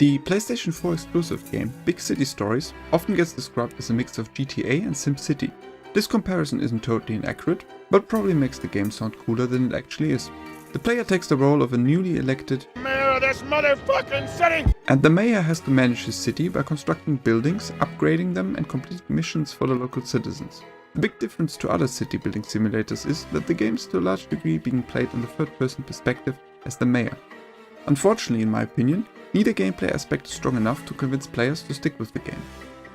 The PlayStation 4 exclusive game Big City Stories often gets described as a mix of GTA and SimCity. This comparison isn't totally inaccurate, but probably makes the game sound cooler than it actually is. The player takes the role of a newly elected mayor of this motherfucking city! And the mayor has to manage his city by constructing buildings, upgrading them and completing missions for the local citizens. The big difference to other city building simulators is that the game is to a large degree being played in the third-person perspective as the mayor. Unfortunately, in my opinion, neither gameplay aspect is strong enough to convince players to stick with the game.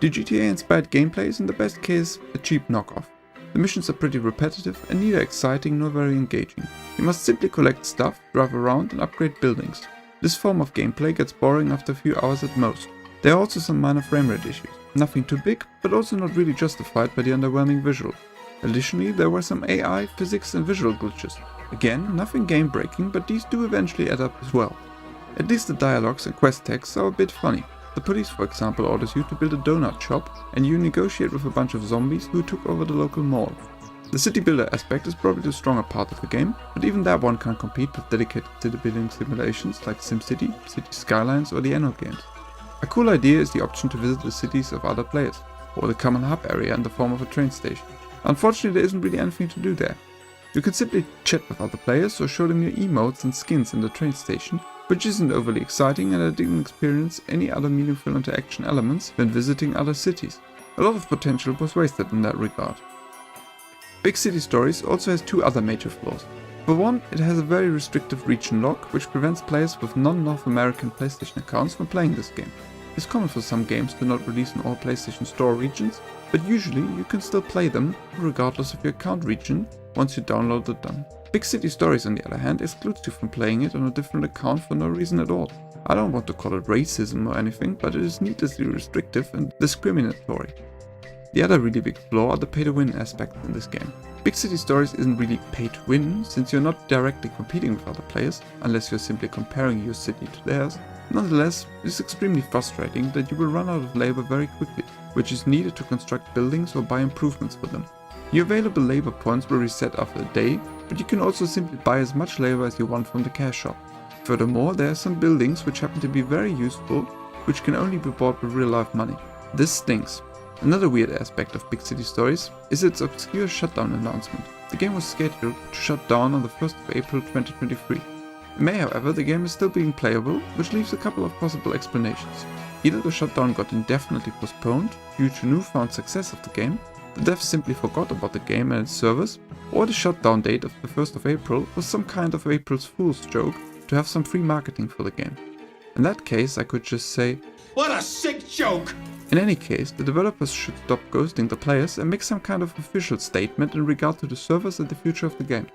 The GTA-inspired gameplay is in the best case a cheap knockoff. The missions are pretty repetitive and neither exciting nor very engaging. You must simply collect stuff, drive around and upgrade buildings. This form of gameplay gets boring after a few hours at most. There are also some minor framerate issues. Nothing too big, but also not really justified by the underwhelming visual. Additionally, there were some AI, physics and visual glitches. Again, nothing game-breaking, but these do eventually add up as well. At least the dialogues and quest texts are a bit funny. The police, for example, orders you to build a donut shop, and you negotiate with a bunch of zombies who took over the local mall. The city builder aspect is probably the stronger part of the game, but even that one can't compete with dedicated city building simulations like SimCity, City Skylines or the Anno games. A cool idea is the option to visit the cities of other players, or the common hub area in the form of a train station. Unfortunately, there isn't really anything to do there. You can simply chat with other players or show them your emotes and skins in the train station, which isn't overly exciting and I didn't experience any other meaningful interaction elements when visiting other cities. A lot of potential was wasted in that regard. Big City Stories also has two other major flaws. For one, it has a very restrictive region lock, which prevents players with non-North American PlayStation accounts from playing this game. It's common for some games to not release in all PlayStation Store regions, but usually you can still play them regardless of your account region once you downloaded them. Big City Stories, on the other hand, excludes you from playing it on a different account for no reason at all. I don't want to call it racism or anything, but it is needlessly restrictive and discriminatory. The other really big flaw are the pay-to-win aspects in this game. Big City Stories isn't really pay-to-win, since you're not directly competing with other players, unless you're simply comparing your city to theirs. Nonetheless, it is extremely frustrating that you will run out of labor very quickly, which is needed to construct buildings or buy improvements for them. Your available labor points will reset after a day, but you can also simply buy as much labor as you want from the cash shop. Furthermore, there are some buildings which happen to be very useful, which can only be bought with real life money. This stinks. Another weird aspect of Big City Stories is its obscure shutdown announcement. The game was scheduled to shut down on the 1st of April 2023. In May, however, the game is still being playable, which leaves a couple of possible explanations. Either the shutdown got indefinitely postponed due to newfound success of the game, the devs simply forgot about the game and its servers, or the shutdown date of the 1st of April was some kind of April's Fool's joke to have some free marketing for the game. In that case, I could just say, "What a sick joke!" In any case, the developers should stop ghosting the players and make some kind of official statement in regard to the servers and the future of the game.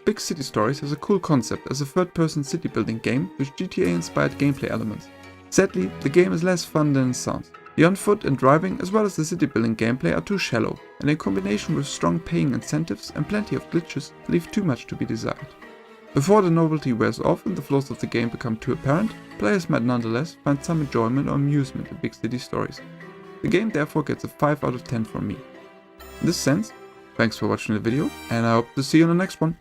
Big City Stories has a cool concept as a third-person city building game with GTA-inspired gameplay elements. Sadly, the game is less fun than it sounds. The on-foot and driving as well as the city building gameplay are too shallow, and in combination with strong paying incentives and plenty of glitches, leave too much to be desired. Before the novelty wears off and the flaws of the game become too apparent, players might nonetheless find some enjoyment or amusement in Big City Stories. The game therefore gets a 5 out of 10 from me. In this sense, thanks for watching the video, and I hope to see you in the next one.